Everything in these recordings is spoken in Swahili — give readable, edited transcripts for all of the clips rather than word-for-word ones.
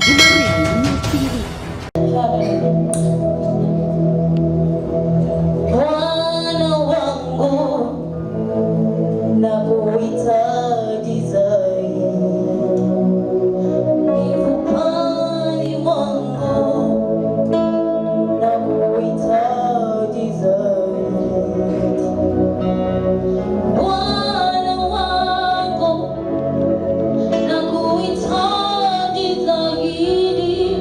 Marini TV. Bwana wangu nakuhitaji zaidi, mifupani mwangu nakuhitaji zaidi. Bwana wangu nakuhitaji zaidi,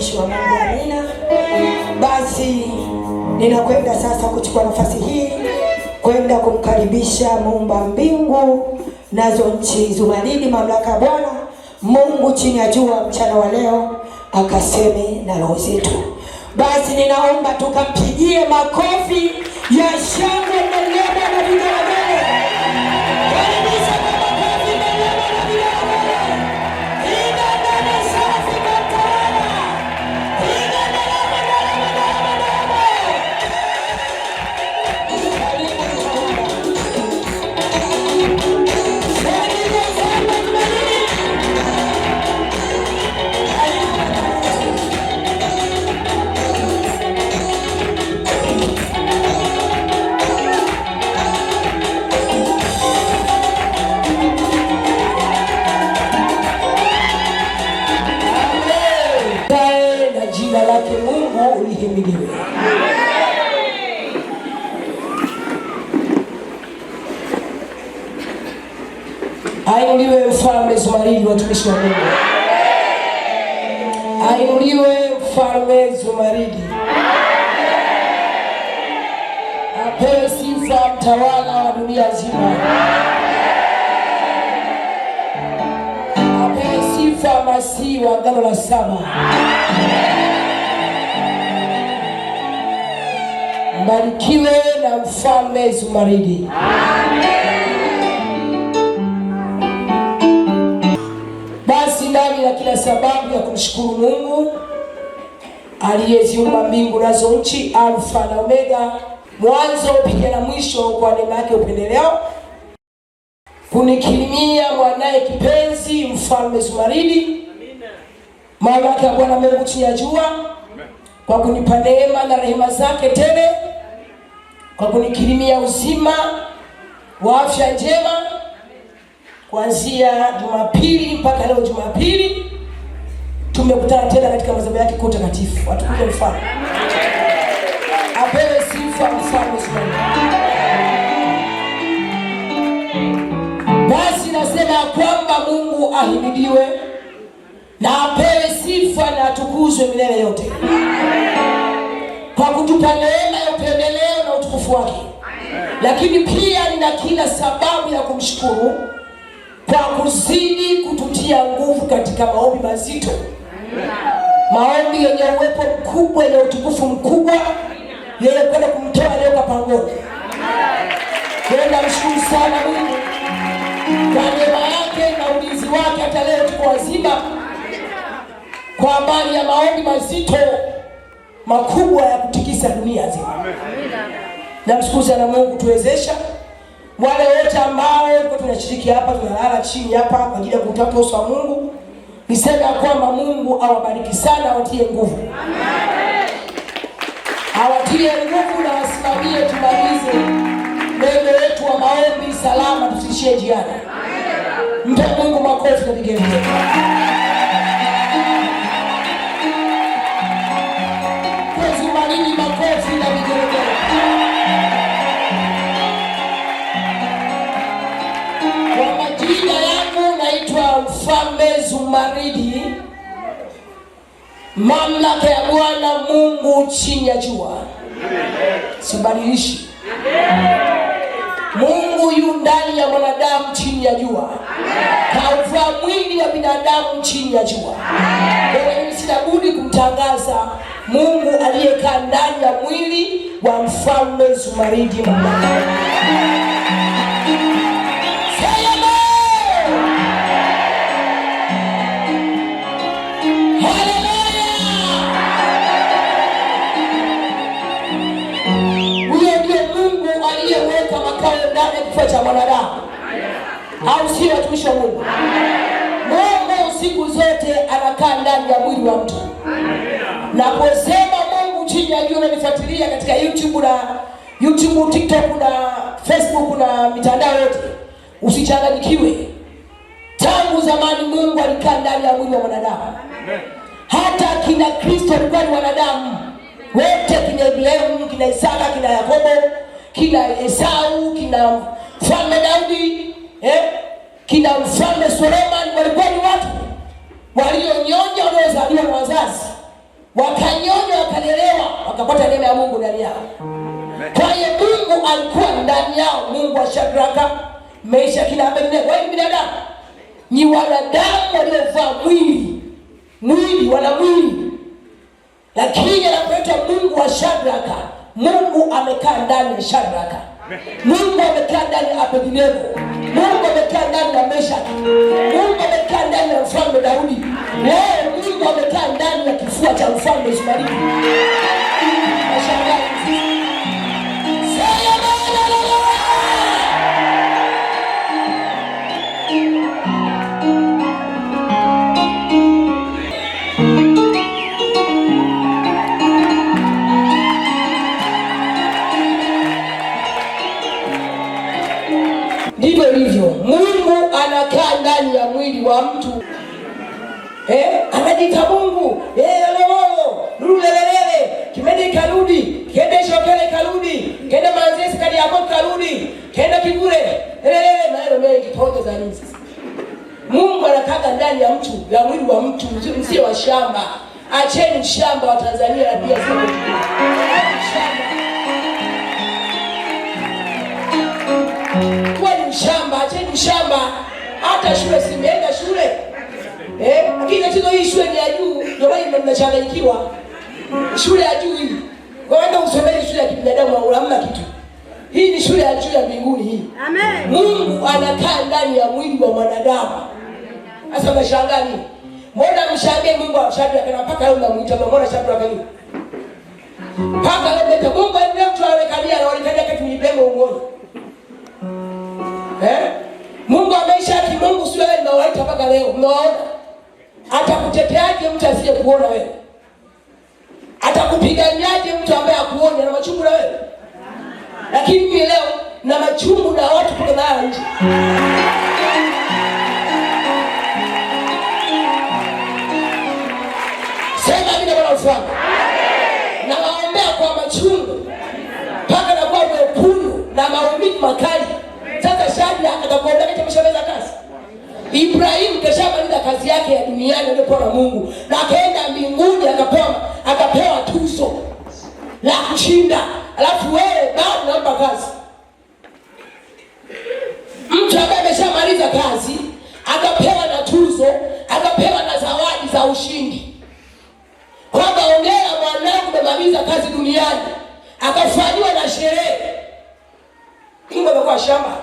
watumishi wa Mungu, amina. Basi ninakwenda sasa kuchukua nafasi hii kwenda kumkaribisha muumba mbingu nazo nchi, Zumaridi, mamlaka ya Bwana Mungu chini ya jua, mchana wa leo akaseme na roho zetu. Basi ninaomba tukampigie makofi ya shangwe na neema na vigelegele. Karibisha kwa makofi na neema na vigelegele. Ina neno safi kwa Bwana. Ina neema na neema. Jina lake Mungu lihimidiwe. Ainuliwe Mfalme Zumaridi, watumishi wa Mungu. Ainuliwe Mfalme Zumaridi. Apewe sifa mtawala wa dunia nzima. Apewe sifa Masihi wa agano la saba. Mbarikiwe na Mfalme Zumaridi. Basi ndani na kila sababu ya kumshukuru Mungu aliyeziumba mbingu nazo nchi, Alfa na Omega, mwanzo pia na mwisho, kwa neema yake upendeleo kunikirimia mwanae kipenzi Mfalme Zumaridi, mamlaka ya Bwana Mungu chini ya jua, kwa kunipa neema na rehema zake tele, kwa kunikirimia uzima wa afya njema kuanzia Jumapili mpaka leo Jumapili. Tumekutana tena katika madhabahu yake kuu takatifu. Atukuzwe Mfalme. Apewe sifa Mfalme Zumaridi. Basi nasema kwamba Mungu ahimidiwe na apewe sifa na atukuzwe milele yote, kwa kutupa neema ya upendeleo na utukufu wake. Lakini pia nina kila sababu ya kumshukuru kwa kuzidi kututia nguvu katika maombi mazito, maombi yenye uwepo mkubwa, yenye utukufu mkubwa, yenye kwenda kumtoa leo kapangoni. Kwenda mshukuru sana Mungu kwa neema yake na ulinzi wake, hata leo tuko wazima, kwa habari ya maombi mazito makubwa ya kutikisa dunia nzima. Namshukuru sana Mungu tuwezesha wale wote ambao tunashiriki hapa, tunalala chini hapa kwa ajili ya kutafuta uso wa Mungu. Niseme kwamba Mungu awabariki sana, awatie nguvu. Awatie nguvu na wasimamie tumalize neno letu wa maombi salama, tusishie njiani. Mpe Mungu makofi na vigelegele. Kwa Zumaridi makofi na vigelegele. Kwa majina yangu naitwa Mfalme Zumaridi, mamlaka ya Bwana Mungu chini ya jua. Sibadilishi. Mungu yu ndani ya mwanadamu chini ya jua. Kauvaa mwili wa binadamu chini ya jua. Kwa hiyo sina budi kumtangaza Mungu aliyekaa ndani ya mwili wa Mfalme Zumaridi. Ndani ya kifua cha mwanadamu, au si watumishi wa Mungu? Mungu siku zote anakaa ndani ya mwili wa mtu. Na kusema Mungu chini ya jua, unanifuatilia katika YouTube, TikTok na Facebook na mitandao yote, usichanganyikiwe. Tangu zamani Mungu alikaa ndani ya mwili wa mwanadamu. Hata kina Kristo alikuwa ni wanadamu wote, kina Ibrahimu, kina Isaka, kina Yakobo, kina Esau, kina Mfalme Daudi, kina Mfalme Suleiman, walikuwa ni watu walionyonja, waliozaliwa na wazazi, wakanyonywa, wakalelewa, wakapata neema ya Mungu ndani yao. Kwa hiyo Mungu alikuwa ndani yao. Mungu wa Shadraka, Meshaki na Abednego wao ni binadamu, ni wanadamu waliovaa mwili, wana mwili, lakini anapoitwa Mungu wa Shadraka, Mungu amekaa ndani ya Shadraka, Mungu amekaa ndani ya Abednego, Mungu amekaa ndani ya Meshaki, Mungu amekaa ndani ya mfalme Daudi. Leo Mungu amekaa ndani ya kifua cha mfalme Ismaili. Ndivyo ilivyo. Mungu anakaa ndani ya mwili wa mtu. Anajiita Mungu. Lolo, rulelele, kimedi karudi, kende shokele karudi, kende manzesi kadi yako karudi, kende kigure. Maana mengi tote za nini sasa? Mungu anakaa ndani ya mtu, ya mwili wa mtu, msio wa shamba. Acheni shamba wa Tanzania na pia sisi. Shamba, acheni shamba. Hata shule simeenda shule. Lakini tatizo hii shule ni ya juu, ndio maana mnachanganyikiwa. Shule ya juu hii. Waenda usomeni shule ya kibinadamu au hamna kitu. Hii ni shule ya juu ya mbinguni hii. Amen. Mungu anakaa ndani ya mwili wa mwanadamu. Sasa mnashangaa nini? Mbona mshangae Mungu wa Shadraka na mpaka leo mnamuita mbona Shadraka nini? Mpaka leo mbona Mungu ndiye mtu anayekalia na wanikalia kati mlipemo uone. Mungu Meshaki, Mungu sio wewe unaoita mpaka leo. Unaona? Atakuteteaje mtu asiye kuona wewe? Atakupiganiaje mtu ambaye akuone na machungu na wewe? Lakini mimi leo na machungu na watu kwa nao nje. Sema mimi na ufahamu. Na waombea kwa machungu. Mpaka na kwa mwekundu na maumivu makali. Sasa Shadraka atakwenda kimeshamaliza kazi. Ibrahim keshamaliza kazi yake ya duniani aliyopewa na Mungu, na akaenda mbinguni akapewa tuzo la kushinda. Alafu wewe bado unaomba kazi. Mtu ambaye ameshamaliza kazi, akapewa na tuzo, akapewa na zawadi za ushindi. Kwamba ongea mwanangu umemaliza kazi duniani, akafanywa na sherehe. Mungu amekuwa shamba.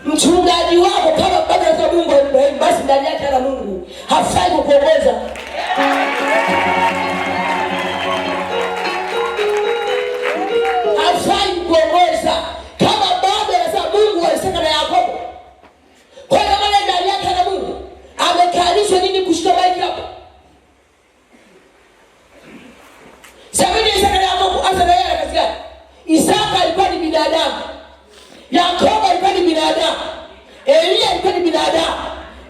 Mchungaji wako kama baba za Mungu wa Ibrahim, basi ndani yake ana Mungu. Hafai kukuongoza. Hafai kukuongoza. Kama baba za Mungu wa Isaka na Yakobo. Kwa maana ndani yake ana Mungu. Amekalishwa nini kushika maiki hapo? Sabini Isaka na Yakobo hasa na yeye kazi gani? Isaka alikuwa ni binadamu. Yakobo alikuwa ni binadamu. Elia alikuwa ni binadamu.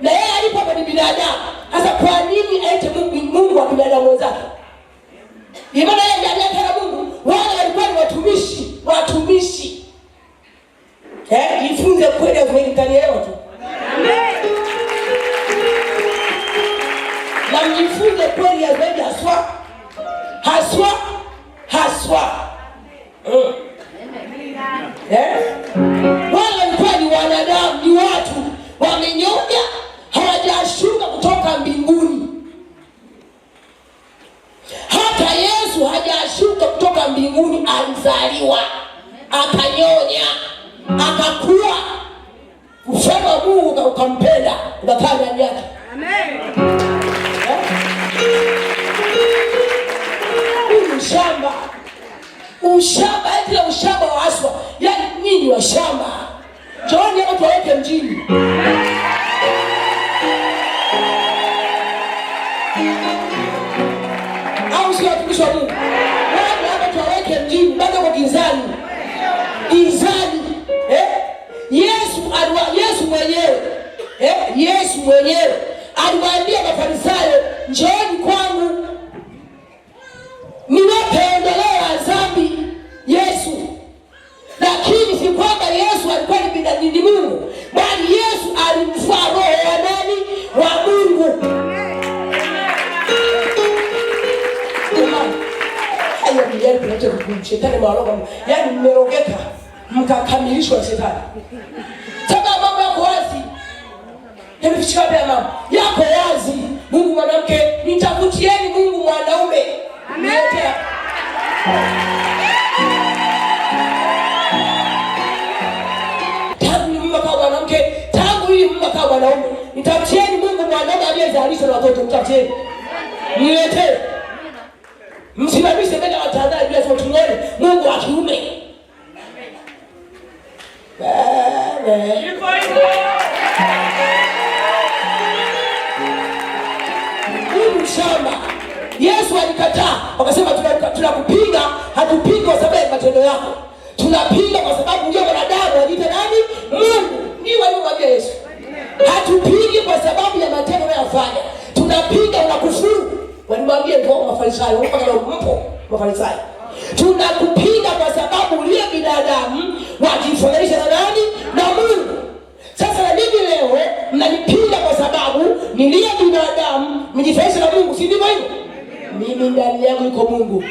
Na yeye alipokuwa ni binadamu. Sasa kwa nini aite Mungu wa binadamu wenzake? Imani yeye ndani yake na Mungu, wale walikuwa ni watumishi. Jifunze kwenda kuelewa tu. Amen. Na mjifunze kweli ya zaidi haswa. Wale walikuwa ni wanadamu, ni watu wamenyonya, hawajashuka kutoka mbinguni. Hata Yesu hajashuka kutoka mbinguni, alizaliwa, akanyonya, akakua. Ufalme wa Mungu ukampenda, ukakaa ndani yake. Amen. Ushamba, ila ushamba wa aswa. Yaani nini wa shamba? Jooni hapo tuweke mjini. Au sio watumishi wa Mungu? Wao hapo tuweke mjini, bado kwa gizani. Yesu mwenyewe aliwaambia Mafarisayo, njooni kwangu ninapoondolewa dhambi. Yesu, lakini si kwamba Yesu alikuwa ni Mungu, bali Yesu alimfua roho wa nani? Wa Mungu. yaani kuna kitu shetani maroga, yaani mmerogeka mkakamilishwa na shetani. Sasa mambo yako wazi. Hebu shika pia mama. Yako wazi. Mungu mwanamke, nitafutieni Mungu mwanaume. Amen. Tangu Mungu kama mwanamke, tangu hii Mungu kama mwanaume, nitafutieni Mungu mwanaume aliyezalishwa na watoto, mtafutieni. Niletee. Msimamishe mbele ya Watanzania bila sababu tuone Mungu wa kiume. Mungu shamba. Yesu alikataa, wakasema tunakupinga, hatupingi kwa sababu ya matendo yako. Tunapinga kwa sababu ndio wanadamu wajiita nani? Mungu. Ndio walimwambia Yesu. Hatupingi kwa sababu ya matendo unayofanya. Tunapinga unakufuru. Walimwambia ndio Mafarisayo, mpo Mafarisayo. Tunakupinga kwa sababu uliye binadamu wajifananisha na nani? Na Mungu. Sasa na mimi leo mnanipinga kwa sababu niliye binadamu mjifananisha na Mungu, si ndivyo hivyo? Mimi ndani yangu yuko Mungu.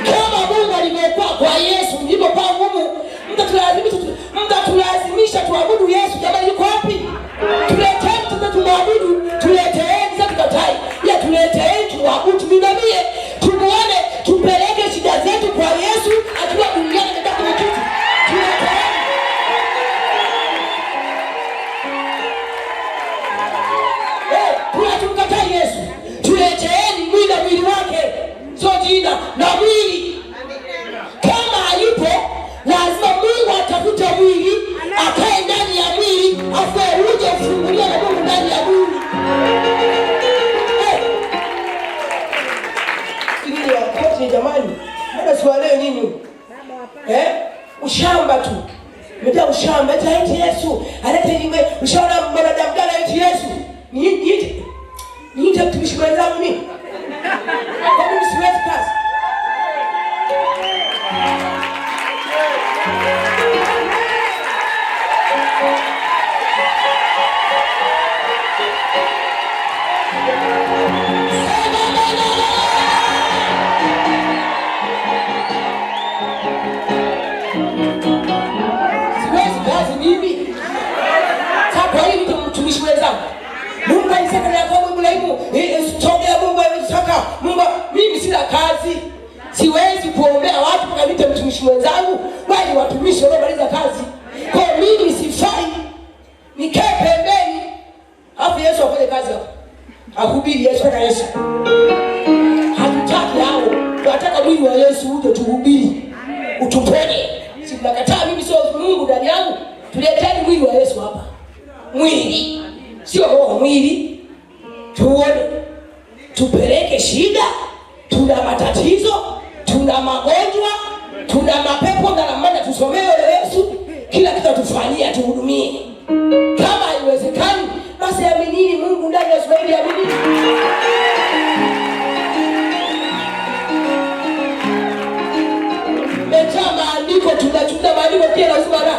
Kama Mungu alivyokuwa kwa Yesu, ndivyo kwa Mungu. Mtatulazimisha tuabudu Yesu. Jamani, yuko wapi? Tuleteeni sasa tumwabudu. Tuleteeni sasa tukatai. Ya tuleteeni tuabudu, tuminamie. Tumuone, tupeleke shida zetu kwa Yesu akiwa duniani katika kwenye kiti. Tuleteeni. Tunatumkatai Yesu. Tuleteeni mwili na mwili wake. So jina na mwili. Kama hayupo, lazima Mungu atafute mwili, akae ndani ya mwili, afu uje ufungulie na Mungu ndani ya mwili. Sikili wakati jamani, mbona siwalewe nini? Ushamba tu. Meta ushamba, eti Yesu, alete nime, ushaona mwanadamu gani eti Yesu? Niite mtumishi mwenzangu mimi. Kwa nini siwezi kazi? Siwezi kazi mimi. Sasa hii mtu mtumishi mwenzangu. Mungu alisema na kwa Ibrahimu, sogea Mungu alisaka. Mungu mimi sina kazi. Siwezi kuombea watu mpaka nite mtumishi mwenzangu, bali watumishi wanaomaliza kazi. Kwa mimi sifai. Nikae pembeni. Hapo Yesu afanye kazi hapo. Ahubiri Yesu kama Yesu. Hatutaki hao. Tunataka mwili wa Yesu uje tuhubiri. Utuponye. Si tunakataa mimi sio Mungu ndani yangu. Tuleteni mwili wa Yesu hapa. Mwili. Sio roho, mwili. Tuone. Tupeleke shida. Tuna matatizo, tuna magonjwa, tuna mapepo na namna tusomewe Yesu. Kila kitu tufanyia, tuhudumie. Kama haiwezekani, basi aminini Mungu ndani ya Israeli, aminini. Meta maandiko, tunachunguza maandiko pia lazima na.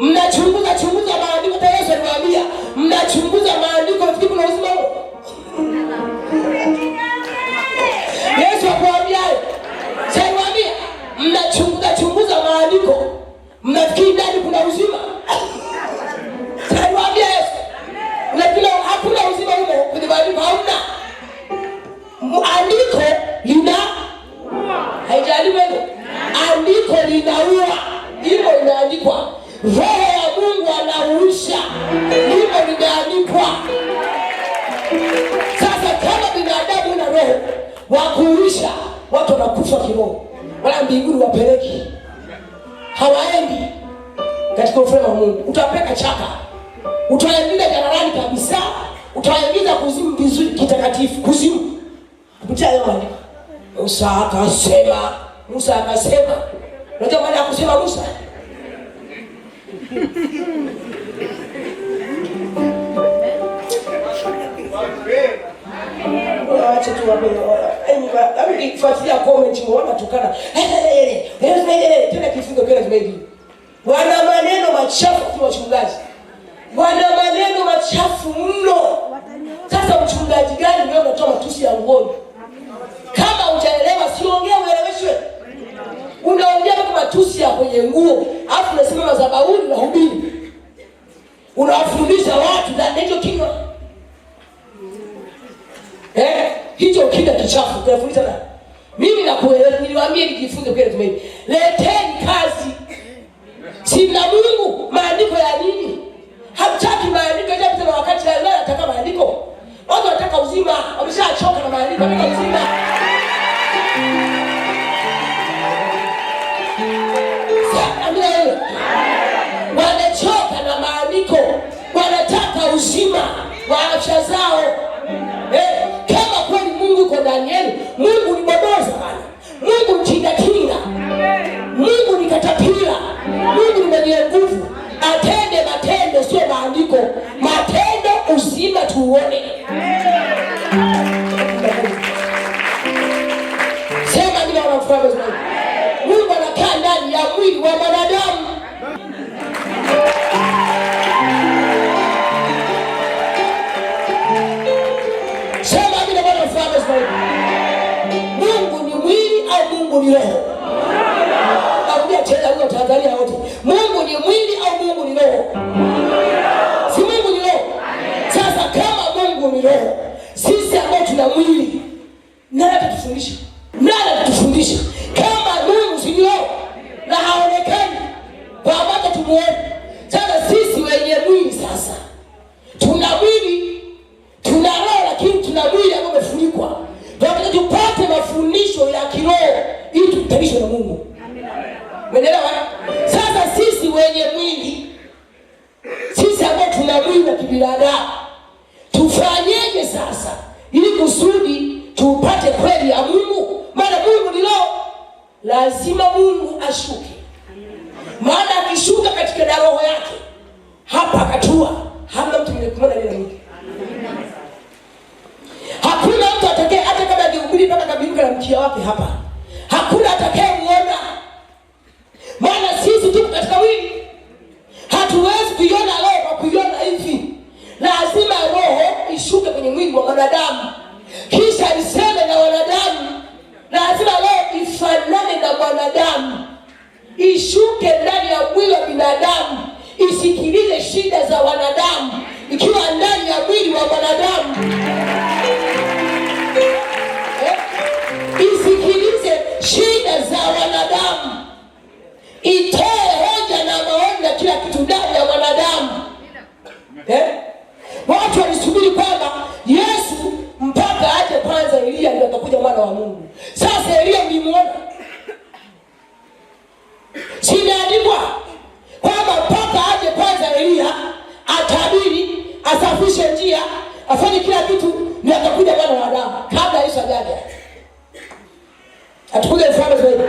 Mnachunguza maandiko, tayari Yesu aliwaambia, mnachunguza maandiko vipi kuna uzima huo? Yesu akwambia, saiwaambia, mnachunguza maandiko, mnafikiri ndani kuna uzima? Saiwaambia Yesu, lakini hakuna uzima huko kwenye maandiko, hauna. Andiko lina haijaliwi hilo. Andiko linaua. Hilo linaandikwa. Roho ya Mungu anauisha. Hilo linaandikwa. Sasa kama binadamu na roho wa kuuisha, watu wanakufa kiroho. Wala mbinguni wapeleki. Hawaendi katika ufalme wa Mungu. Utapeka chaka. Utaingiza janarani kabisa. Utaingiza kuzimu vizuri kitakatifu. Kuzimu. Kupitia hayo maandiko. Musa akasema. Unajua maana ya kusema Musa? Acha tu wape. Hebu fuatilia comment ngoma tukana. Tena kifungo kile kimeji. Wana maneno machafu kwa wachungaji. wana maneno machafu mno. Sasa mchungaji gani wewe unatoa matusi ya ngoni? Kama hujaelewa siongea ueleweshwe. Unaongea kama matusi ya kwenye nguo, afu unasema madhabahuni na hubiri. Unawafundisha watu na hicho kinywa. Hicho kinywa kichafu kunafundisha na. Mimi nakueleza, niliwaambia nijifunze kwa tumaini. Leteni kazi. Sina Mungu, maandiko ya nini? Hamtaki maandiko ya jambo na wakati leo nataka maandiko. Watu wanataka uzima, wameshachoka na maandiko, wanataka uzima. Wamechoka na maandiko, wanataka uzima wa afya zao. Kama kweli Mungu yuko ndani yenu, Mungu ni bodoza bana. Mungu ni kinga. Mungu ni katapila. Mungu ni mwenye nguvu. Atende matendo sio maandiko. Matendo uzima tuone. Sema ndio wanafuata zaidi. Mungu anakaa ndani ya mwili wa mwanadamu. Sema ndio wanafuata zaidi. Mungu ni mwili au Mungu ni roho? Narudia tena huyo Tanzania wote. Mungu ni mwili au Mungu ni roho? Si Mungu ni roho. Sasa kama Mungu ni roho, sisi ambao tuna mwili, nani atatufundisha? Nani atatufundisha? Kama Mungu si roho na haonekani kwa maana tumuone. Sasa sisi wenye mwili sasa, tuna mwili, tuna roho, lakini tuna mwili ambao umefunikwa. Tunataka tupate mafundisho ya kiroho ili tutanishwe na Mungu. Umeelewa? Sasa sisi wenye mwili, sisi ambao tuna mwili wa kibinadamu, tufanyeje sasa ili kusudi tupate kweli ya Mungu? Maana Mungu ni roho, lazima Mungu ashuke. Maana akishuka katika na roho yake, hapa akatua, hamna mtu mwenye kumwona bila Mungu. Hakuna mtu atakaye, hata kama angehubiri mpaka kabiruka na mkia wake hapa, hakuna atakayemuona. Maana sisi tuko katika mwili. Hatuwezi kuiona roho kwa kuiona hivi. Lazima roho ishuke kwenye mwili wa mwanadamu, kisha iseme na wanadamu. Lazima roho ifanane na mwanadamu, ishuke ndani ya mwili wa binadamu, isikilize shida za wanadamu ikiwa ndani ya mwili wa mwanadamu. Isikilize shida za wanadamu, itoe hoja na maoni na kila kitu ndani ya mwanadamu. Watu walisubiri kwamba Yesu mpaka aje kwanza Elia ndio atakuja mwana wa Mungu. Sasa Elia mlimuona? Simeandikwa kwamba mpaka aje kwanza Elia atabiri, asafishe njia, afanye kila kitu ndio atakuja mwana wa Adamu kabla Yesu ajaje. Atakuja mfano zaidi.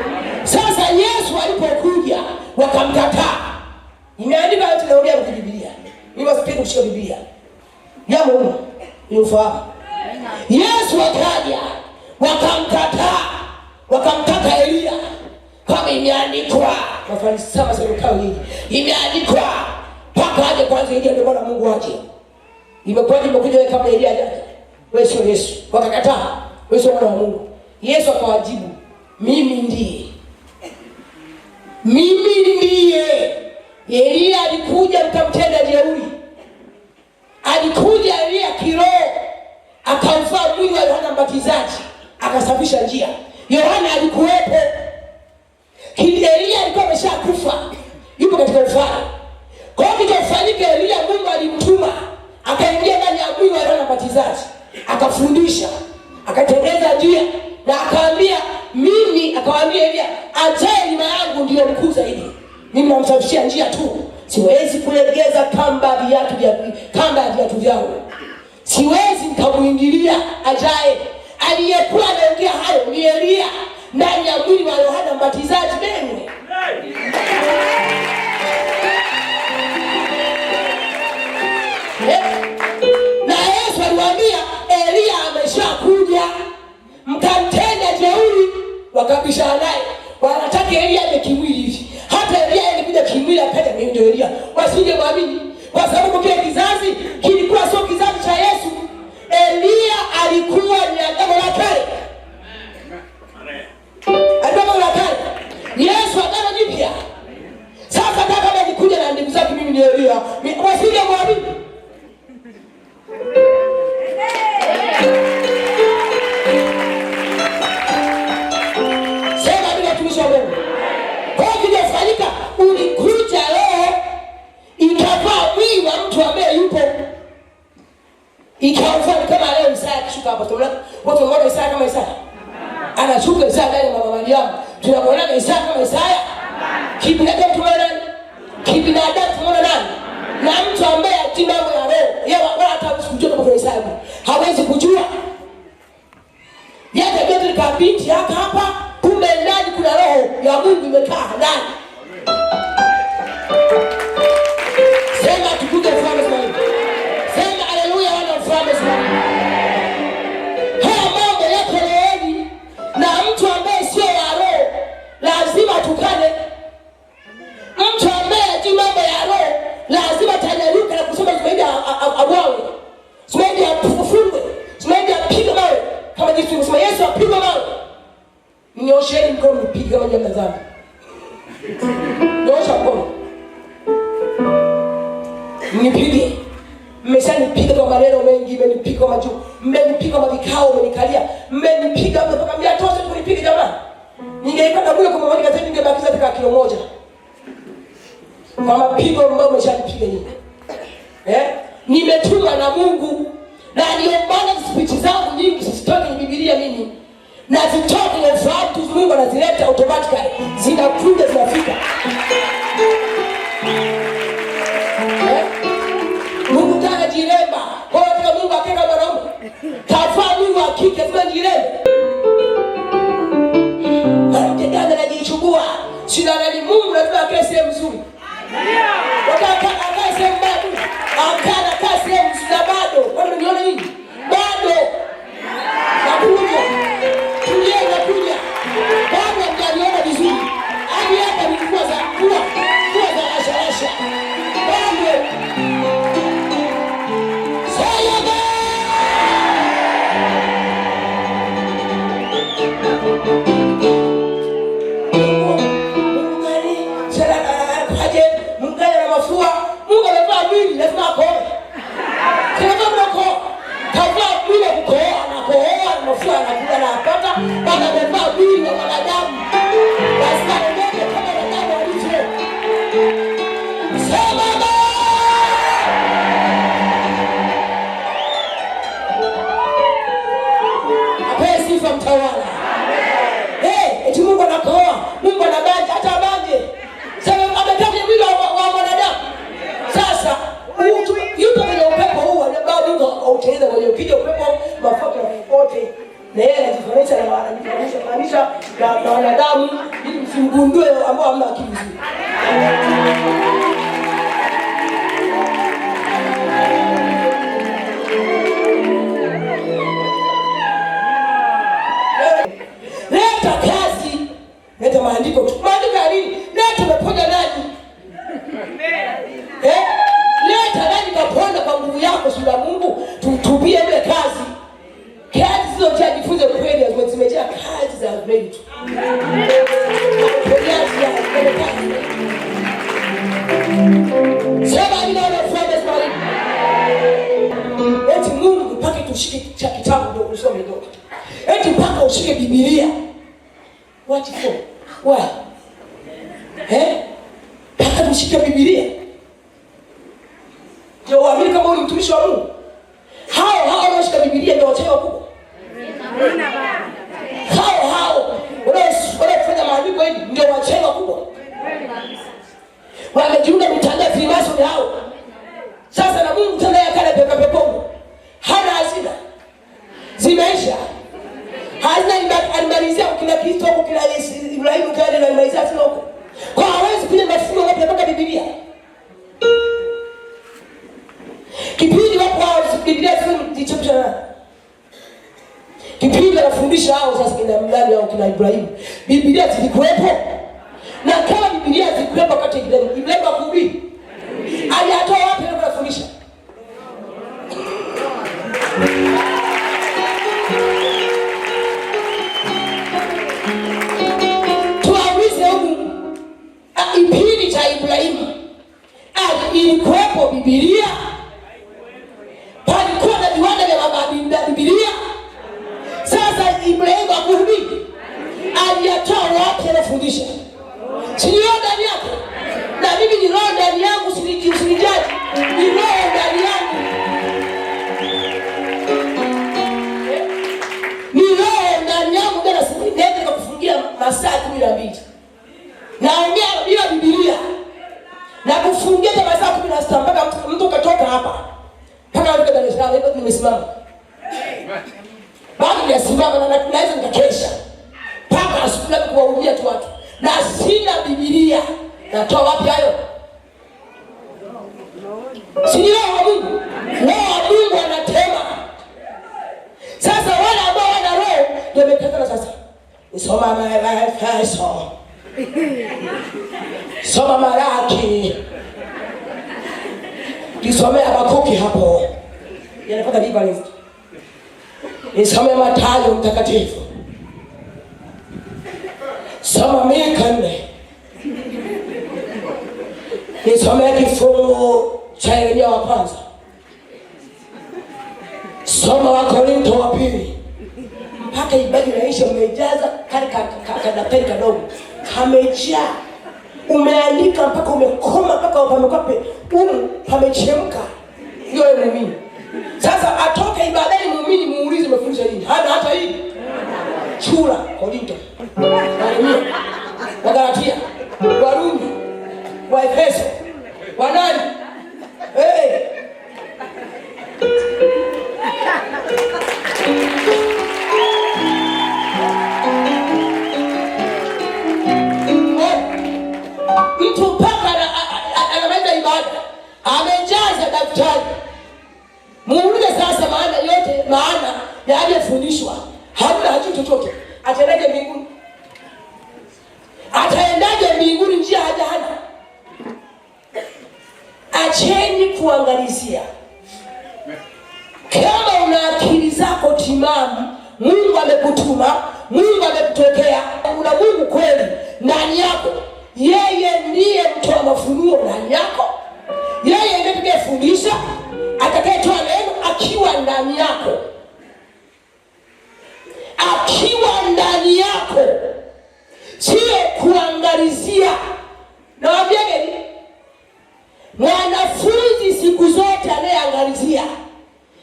Sasa Yesu alipokuja wakamkataa. Imeandikwa yote naongea kwa Biblia. Mimi wasipende kushika Biblia. Jambo hili ni ufahamu. Yesu akaja wakamkataa. Wakamtaka Elia. Kama imeandikwa, Mafarisayo serikali hii. Imeandikwa mpaka aje kwanza Elia ndio Bwana Mungu aje. Imekuja wewe kama Elia aje. Wewe sio Yesu. Wakakataa. Wewe sio Mwana wa Mungu. Yesu akawajibu, mimi ndiye. Mimi ndiye. Elia alikuja mkamtenda jeuri. Alikuja Elia kiroho, akamvaa mwili wa Yohana Mbatizaji, akasafisha njia. Yohana alikuwepo. Elia alikuwa ameshakufa, yupo katika ufalme. Kwa hiyo kilichofanyika, Elia Mungu alimtuma, akaingia ndani ya mwili wa Yohana Mbatizaji, akafundisha, akatengeneza njia na akawaambia Elia, ajaye nyuma yangu ndio mkuu zaidi. Mimi namsafishia njia tu. Siwezi kulegeza kamba ya viatu vyao. Siwezi nikamuingilia ajaye. Aliyekuwa anaongea hayo ni Elia ndani ya mwili wa Yohana Mbatizaji benwe. Na Yesu aliwaambia Elia ameshakuja, mkamtenda jeuri. Wakabishana naye, wanataka Elia aje kimwili hivi. Hata Elia alikuja kimwili apende ndio Elia. Wasije muamini. kwa sababu kile kizazi kilikuwa sio kizazi cha Yesu. Elia alikuwa ni agano la kale. Agano la kale. Yesu agano jipya. Sasa hata kama nikuja na ndugu zake mimi ni Elia, wasije mwamini. Sema bila tumisha Mungu. Kwa kujafanyika ulikuja leo ikavaa mwili wa mtu ambaye yupo. Ikafanya kama leo Isaya kishuka hapo tunaona watu wanaona Isaya kama Isaya. Anashuka Isaya ndani ya mama Mariamu. Tunamuona Isaya kama Isaya. Kibinadamu tunaona nani? Kibinadamu tunaona nani? Na mtu ambaye atina mambo ya roho. Yeye wala hata kujua kama Isaya. Hawezi kujua. Yeye ndio tukabiti hapa kumbe ndani kuna roho ya Mungu imekaa ndani. Sema tukuje ufalme wa Mungu. Sema haleluya wana ufalme wa Mungu. Haya mambo yako rohoni na mtu ambaye sio wa roho lazima tukane. Mtu ambaye hajui mambo ya roho lazima tanyanyuka na kusema zaidi abwawe. Zaidi afufungwe. Zaidi apige mawe. Kama jinsi tunasema Yesu apige mawe. Ninyosheni mkono mpige kama jambo zangu. Nyosha mkono. Nipige. Mmeshanipiga kwa maneno mengi, mmenipiga kwa majuu, mmenipiga kwa vikao, mmenikalia, mmenipiga mpaka mia tosha kunipiga jamani. Ningeipata bure kwa mama nikasema ningebakiza mpaka kilo moja. Kwa mapigo ambayo mmeshanipiga nyinyi. Nimetumwa na Mungu na ndio maana speech zangu nyingi sisitoki kwenye Biblia mimi. Na zitoka kwenye ufahamu tu Mungu anazileta automatically. Zinakuja zinafika. Mungu tana jiremba. Kwa hiyo Mungu akeka mwanaume. Kafaa Mungu akike sema jiremba. Mtendana na jichukua. Sina nani Mungu lazima akae sehemu nzuri. Wakati akae sehemu bado. Akae sehemu nzuri bado. Wewe unaona nini? Bado. Nakuja. Tulia. Bado mjaniona vizuri. Hadi hapa nilikuwa za kula za rasha. Bado. Sayaba. Mungu na mafua. Mungu amevaa mwili lazima akoe. Sema mnako. Kavaa mwili kukoa na mafua anakula na apata bado amevaa mwili wa wanadamu. Lazima ndio kama wanadamu walivyo. Sema ape sifa mtawala. Eti Mungu anakoa, Mungu anabanja hata banje. Sema ametoka mwili wa wanadamu. Sasa yupo kwenye upepo huu ambao Mungu autengeneza kwenye ukija upepo mafuta yote. Na yeye anajifanisha na wanadamu ili msimgundue ambao hamna akili nzuri. Leta kazi, leta maandiko. Maandiko ya nini? Leta umeponya nani? Leta nani kapona kwa nguvu yako sura Mungu, tutubie ile kazi. Kazi hizo jifunze kweli zimejaa kazi za kweli tu. Sema bila ufalme wa Mungu. Eti Mungu mpaka tushike cha kitabu ndio usome ndio. Eti mpaka ushike Biblia. What for? Why? Mpaka tushike Biblia. Ndio waamini kama wewe mtumishi wa Mungu. Hao wanaoshika Biblia ndio wachawi wakubwa. Hao wanafanya maandiko hivi ndio wachawi wakubwa. Wamejiunga mitandao Freemason hao. Sasa na Mungu tena yakale pepo. Hana hazina. Zimeisha. Hazina alimalizia kila Kristo huko kila Ibrahimu kaenda na alimalizia sio huko. Kwa hawezi kuja mafunzo wapi mpaka Biblia. Kipindi wapo Biblia sio ndichopisha. Kipindi anafundisha hao sasa kina mlani au kina Ibrahimu. Biblia zilikuwepo. Na kama Biblia zilikuwepo wakati Ibrahimu akuhubiri. Aliyatoa wapi ilikuwepo Biblia? Palikuwa na viwanda vya Biblia? Sasa Ibrahimu akuhubiri, aliyatoa wapi anafundisha? Si ni roho ndani yake? Na mimi ni roho ndani yangu, usinijaji. Ni roho ndani yangu. Ni roho ndani yangu ndio naweza kukufungia masaa 12. Naongea bila Biblia. Na kufungia masaa 16 mpaka mtu katoka hapa. Mpaka alikuwa Dar es Salaam hapo nimesimama. Bado nimesimama na naweza nikakesha. Mpaka asubuhi kuwahudumia tu watu. Na sina Biblia. Natoa wapi hayo? Si ni roho wa Mungu? Roho wa Mungu anatema. Sasa wale ambao wana roho ndio wamekatana sasa. Soma Efeso. Soma Malaki. Nisomea Habakuki hapo. Yanapata Biblia. Nisome Mathayo mtakatifu. Soma Mika 4. Nisome kifungu cha Yeremia wa kwanza. Soma Wakorintho wa pili. Mpaka ibadi naisha umejaza kadapeli kadogo. Kamejaa. Umeandika mpaka umekoma mpaka pamekuwa pamechemka. Hiyo ni muumini. Sasa atoke ibadani muumini muulize umefundisha nini? Hana hata hii. Chura Korinto. Yeremia. Wagalatia. Warumi. Waefeso. Wanani? Mtu mpaka anamaliza ibada amejaza daftari. Muulize sasa maana ya aliyefundishwa. Hamna hajui chochote. Ataendaje mbinguni? Ataendaje mbinguni njia hajana? Acheni kuangalizia. Kama una akili zako timamu, Mungu amekutuma, Mungu amekutokea, una Mungu kweli ndani yako. Yeye ndiye mtoa mafunuo ndani yako. Yeye ndiye atakayefundisha, atakayetoa neno akiwa ndani yako. Akiwa ndani yako. Sio kuangalizia. Nawaambieni, mwanafunzi siku zote anayeangalizia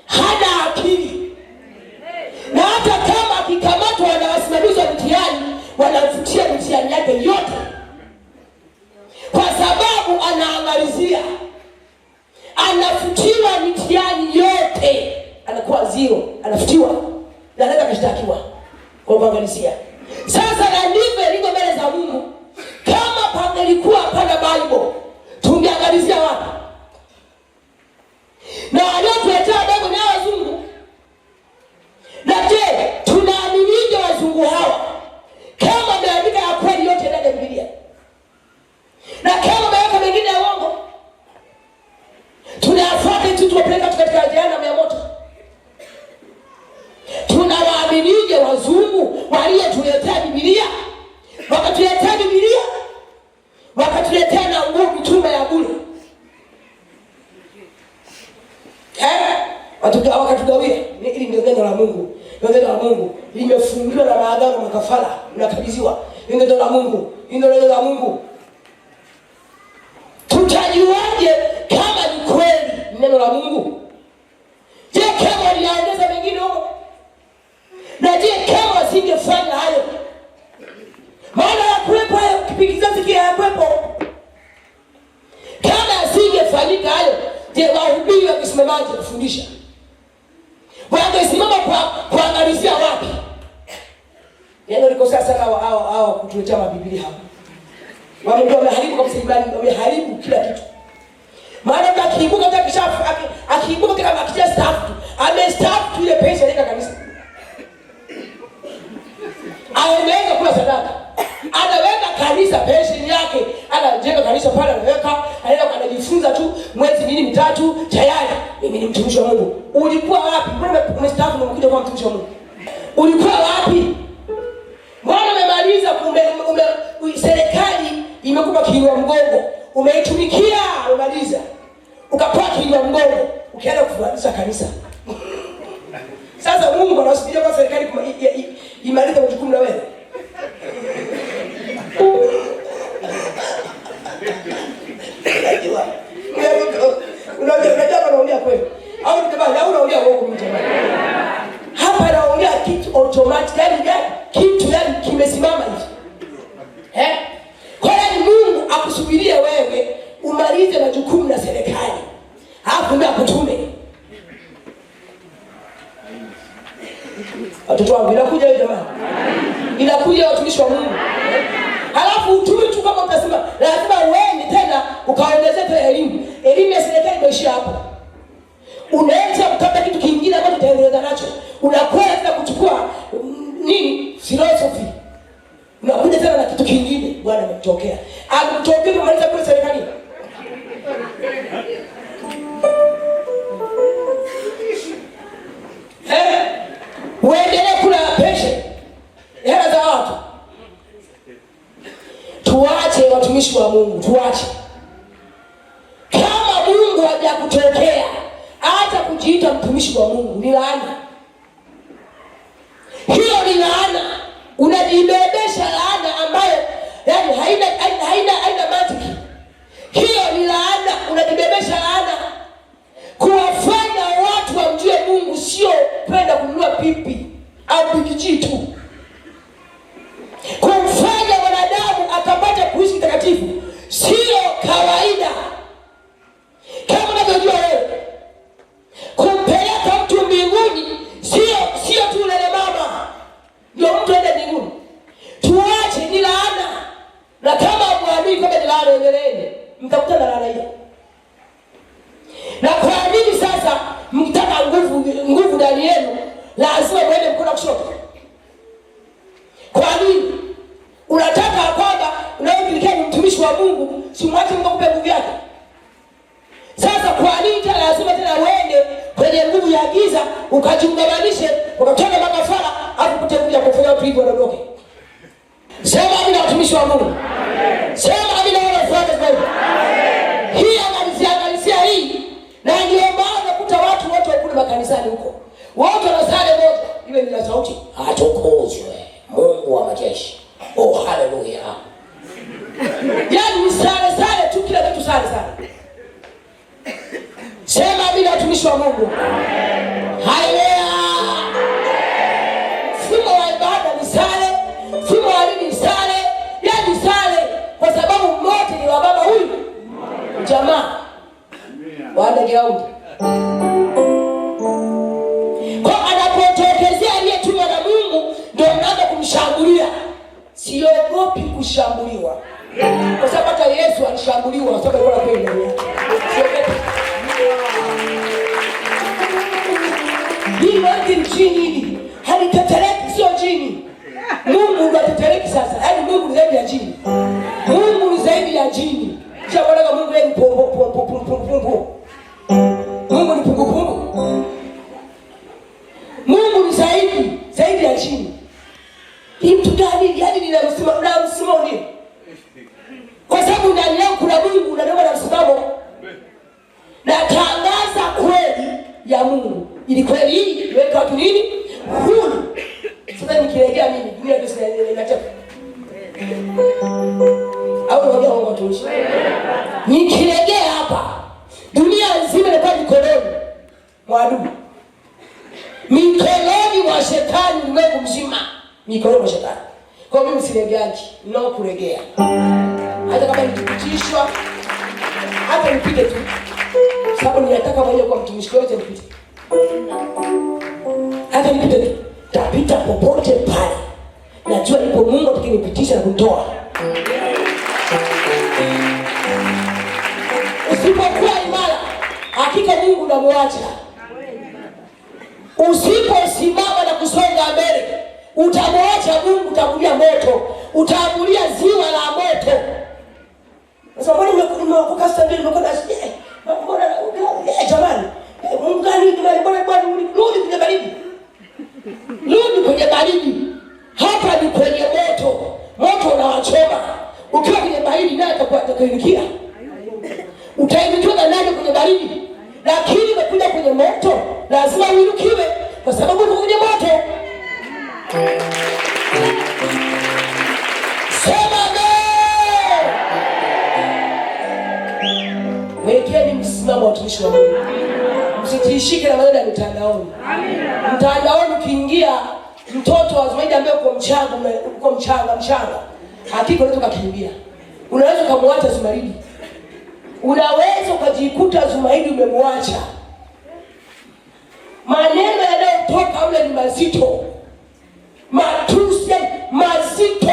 hana akili. Na hata kama akikamatwa na wasimamizi wa mtihani, wanamfutia mtihani yake yote. Kwa sababu anaangalizia. Anafutiwa mtihani yote. Anakuwa zero. Anafutiwa. Na anaweza kushtakiwa kwa kuangalizia. Sasa na ndivyo liko mbele za Mungu. Kama pangelikuwa hapana Bible, tungeangalizia wapi? Na waliotuletea Bible ni wazungu. Na je, tunaaminije wazungu hawa? Kama wameandika ya kweli yote ndani ya Biblia. Na kama wameweka mengine ya uongo, tunayafuata tu tuwapeleka katika jehanamu ya moto. Tunawaaminije wazungu waliotuletea Biblia? Wakatuletea Biblia, wakatuletea na nguvu mitume ya bure. Wakatugawia. Hili ndio neno la Mungu. Neno la Mungu limefungiwa na maagano makafara, mnakabidhiwa. Neno la Mungu, neno la Mungu. Tutajuaje kama ni kweli neno la Mungu? Je, kama waliongeza mengine huko? Na je, kama wasingefanya hayo? Maana ya kuwepo hayo kipikizazi kia ya kuwepo. Kama asingefanyika hayo, je, wahubiri wakisimamaje kufundisha? Wangesimama kuangalizia wapi? Neno liko sasa hawa kutuletea Biblia hapa. Wameharibu kabisa ibada, wameharibu kila kitu. Maana akiibuka hata kishafu, akiibuka kama akija staff tu, amestaff tu ile pesa ile kanisa. Anaweka kula sadaka. Anaweka kanisa pension yake, anajenga kanisa pale anaweka, anajifunza tu mwezi 2-3 tayari. Mimi ni mtumishi wa Mungu. Ulikuwa wapi? Mbona umestaafu na umekuja kuwa mtumishi wa Mungu? Ulikuwa wapi? Mbona umemaliza serikali imekupa kiinua mgongo, umeitumikia, umemaliza. kinwa mgongo ukienda kufuatisha kanisa. Sasa Mungu anasubiria kwa serikali imalize majukumu na wewe. Unajua anaongea kweli au nitabaki au unaongea uongo mtamani? Hapa anaongea kitu automatically, kitu yani kimesimama hivi. Kwa hiyo Mungu akusubirie wewe umalize majukumu na serikali. Hapo ndio akutume. Watoto wangu inakuja hiyo jamani. Inakuja watumishi wa Mungu. Halafu utume tu kama utasema lazima uende tena ukaongezea tena elimu. Elimu ya serikali imeishia hapo. Unaanza kutafuta kitu kingine ambacho utaendeleza nacho. Unakwenda tena kuchukua philosophy. Unakuja tena na kitu kingine. Bwana ametokea. Ametokea kumaliza kule serikali. Uendelee kula peshe hela za watu. Tuache watumishi wa Mungu, tuache. Kama Mungu hajakutokea hata kujiita mtumishi wa Mungu ni laana. Hiyo ni laana. Unajibebesha laana ambayo yani haina mantiki. Hiyo ni laana, unajibebesha laana. Kuwafanya watu wamjue Mungu sio kwenda kununua pipi au bikiji tu. Kumfanya wanadamu akapata kuishi takatifu sio kawaida. Kama unavyojua wewe, kumpeleka mtu mbinguni sio tu lele mama ndio mtu aende mbinguni. Tuache, ni laana. Na kama muamini kama ni laana, endeleeni, mtakutana na laana hiyo. Na kwa nini sasa mkitaka nguvu ndani yenu lazima muende mkono kushoto? Kwa nini? Unataka kwamba unaojulikana ni mtumishi wa Mungu, si mwache Mungu akupe nguvu yake. Sasa kwa nini tena lazima tena uende kwenye nguvu ya giza ukajiungamanishe ukatoka makafara afu kupata nguvu ya kufanya watu hivyo waondoke? Sema amina watumishi wa Mungu. Sema amina wale wafuate kwa hii analizia hii. Na ndio maana unakuta watu wote kule makanisani huko wote wanasali moja, iwe ni la sauti, atukuzwe Mungu wa majeshi. Oh haleluya. Yani sale tu, kila kitu sale. Sema amina watumishi wa Mungu. Haleluya. Mfumo wa ibada ni sale, mfumo wa dini ni sale, yani sale, kwa sababu mmoja ni wa baba huyu jamaa wanda Giraudi. Kwa anapotokezea aliyetumwa na Mungu ndio mnaanza kumshambulia. Siogopi kushambuliwa, kwa sababu hata Yesu alishambuliwa kwa sababu alikuwa kweli ndani yake. Siogopi. Hii ni jini, halitetereki, sio jini. Mungu ndiye atetereki sasa. Yaani Mungu ni zaidi ya jini. Mungu ni zaidi ya jini. Sio bwana, Mungu ni pombo. Mungu ni pungupungu. Mungu ni zaidi ya chini. Hii mtu gani? Yaani nina msimamo nini? Kwa sababu ndani yangu kuna Mungu na ndio na msimamo. Na tangaza kweli ya Mungu. Ili kweli hii iweke watu nini? Huru. Sasa nikilegea mimi dunia ndio inachafu. Au unaongea Mungu tuishi. Nikilegea hapa dunia nzima inakuwa mikononi mwa adui. Mikononi mwa shetani, ulimwengu mzima mikononi mwa shetani. Kwa mimi silegeaji, ninao kulegea. Hata kama nikipitishwa, hata nipige tu. Sababu ninataka mwenyewe kwa mtumishi wote nipite. Hata nipite tu. Tapita popote pale. Najua nipo Mungu atakinipitisha na kunitoa. Usipokuwa imara, hakika Mungu unamwacha. Usiposimama na kusonga mbele, utamwacha Mungu, utakulia moto, utaamulia ziwa la moto. Sasa mbona nimekuwa standard nimekuwa mbona jamani? Mungu gani mbona rudi kwenye baridi? Rudi kwenye baridi. Hapa ni kwenye moto. Moto unawachoma. Ukiwa kwenye baridi naye atakuingia. Utaingia na nani kwenye baridi? lakini umekuja kwenye moto, lazima uinukiwe, kwa sababu uko kwenye moto. Sema amen. Wekeni msimamo wa watumishi wa Mungu. Msitishike na maneno ya mitandaoni. Mtandaoni ukiingia, mtoto wa Zumaridi ambaye uko mchanga, hakika unaweza kukimbia. Unaweza kumwacha Zumaridi. Unaweza ukajikuta Zumaridi umemwacha. Maneno yanayotoka mle ni mazito. Matusi mazito.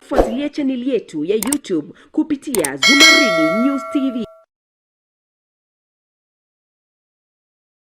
Fuatilia chaneli yetu ya YouTube kupitia Zumaridi News TV.